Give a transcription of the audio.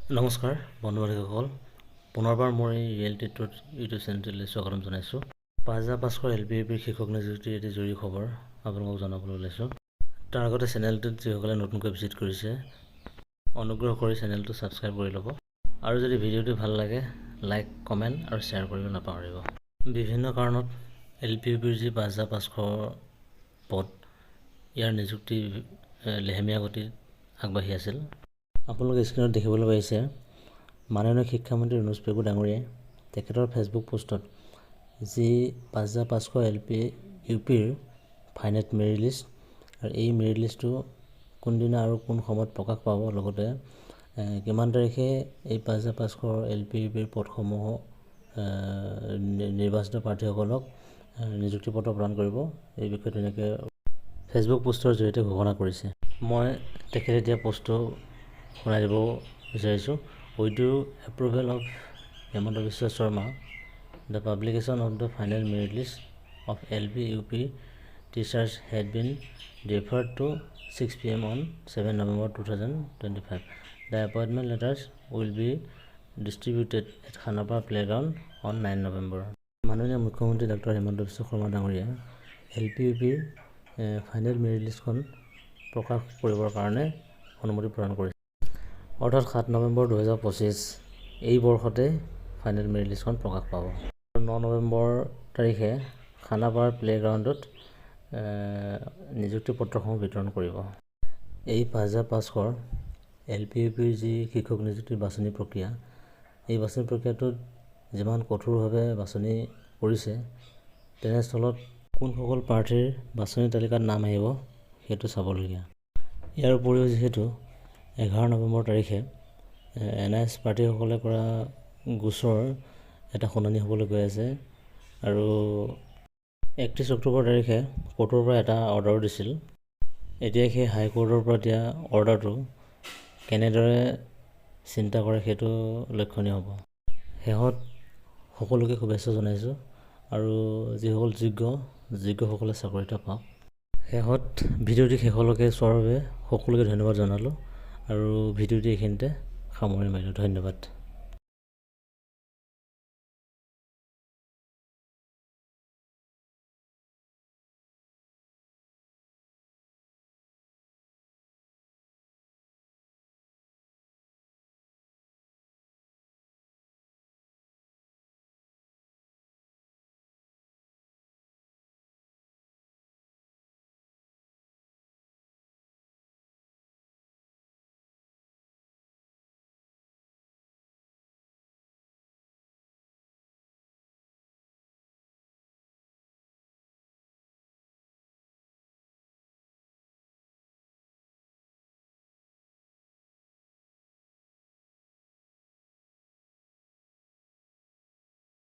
নমস্কাৰ বন্ধু-বান্ধৱীসকল, পুনৰবাৰ মই ৰিয়েলিটি ট্ৰুথ ইউটিউব চেনেলটোলৈ স্বাগতম জনাইছোঁ। ৫,৫০০ LPUPৰ শিক্ষক নিযুক্তিৰ এটি জৰুৰী খবৰ আপোনালোকক জনাবলৈ ওলাইছোঁ। তাৰ আগতে চেনেলটোত যিসকলে নতুনকৈ ভিজিট কৰিছে, অনুগ্ৰহ কৰি চেনেলটো ছাবস্ক্ৰাইব কৰি ল'ব আৰু যদি ভিডিঅ'টো ভাল লাগে লাইক, কমেণ্ট আৰু শ্বেয়াৰ কৰিব নাপাহৰিব। বিভিন্ন কাৰণত LPUPৰ যি ৫,৫০০ পদ, ইয়াৰ নিযুক্তি লেহেমীয়া গতিত আগবাঢ়ি আছিল। আপোনালোকে স্ক্ৰীণত দেখিবলৈ পাইছে মাননীয় শিক্ষামন্ত্ৰী ৰণোজ পেগু ডাঙৰীয়াই তেখেতৰ ফেচবুক পোষ্টত যি ৫,৫০০ LPUPৰ ফাইনেল মেৰিট লিষ্ট আৰু এই মেৰিট লিষ্টটো কোনদিনা আৰু কোন সময়ত প্ৰকাশ পাব, লগতে কিমান তাৰিখে এই ৫,৫০০ LPUPৰ পদসমূহ নিৰ্বাচিত প্ৰাৰ্থীসকলক নিযুক্তি পত্ৰ প্ৰদান কৰিব, এই বিষয়ে তেনেকৈ ফেচবুক পোষ্টৰ জৰিয়তে ঘোষণা কৰিছে। মই তেখেতে দিয়া পোষ্টটো শুনাই দিব বিচাৰিছোঁ। With the approval of Himanta Biswa Sarma, the publication of the final merit list of LPUP teachers has been deferred to 6 PM on 7 November 2025. The appointment letters will be distributed at Khanapara Playground on 9 November. মাননীয় মুখ্যমন্ত্ৰী doctor Himanta Biswa Sharma ডাঙৰীয়াই LPUPৰ final merit লিষ্টখন প্ৰকাশ কৰিবৰ কাৰণে অনুমতি প্ৰদান কৰিছে। অৰ্থাৎ 7 নৱেম্বৰ 2025 এই বৰ্ষতে ফাইনেল মেৰিট লিষ্টখন প্ৰকাশ পাব। 9 নৱেম্বৰ তাৰিখে খানাপাৰা প্লেগ্ৰাউণ্ডত নিযুক্তি পত্ৰসমূহ বিতৰণ কৰিব। এই ৫,৫০০ LPUPৰ যি শিক্ষক নিযুক্তিৰ বাছনি প্ৰক্ৰিয়া, এই বাছনি প্ৰক্ৰিয়াটোত যিমান কঠোৰভাৱে বাছনি কৰিছে, তেনেস্থলত কোনসকল প্ৰাৰ্থীৰ বাছনি তালিকাত নাম আহিব সেইটো চাবলগীয়া। ইয়াৰ উপৰিও যিহেতু 11 নৱেম্বৰ তাৰিখে NIS প্ৰাৰ্থীসকলে কৰা গোচৰ এটা শুনানি হ'বলৈ গৈ আছে আৰু 31 অক্টোবৰ তাৰিখে কোৰ্টৰ পৰা এটা অৰ্ডাৰো দিছিল। এতিয়া সেই হাইকোৰ্টৰ পৰা দিয়া অৰ্ডাৰটো কেনেদৰে চিন্তা কৰে সেইটো লক্ষণীয় হ'ব। শেষত সকলোকে শুভেচ্ছা জনাইছোঁ আৰু যিসকল যোগ্যসকলে চাকৰি এটা পাওক। শেষত ভিডিঅ'টি শেষলৈকে চোৱাৰ বাবে সকলোকে ধন্যবাদ জনালোঁ আৰু ভিডিঅ'টি এইখিনিতে সামৰণি মাৰিলোঁ। ধন্যবাদ।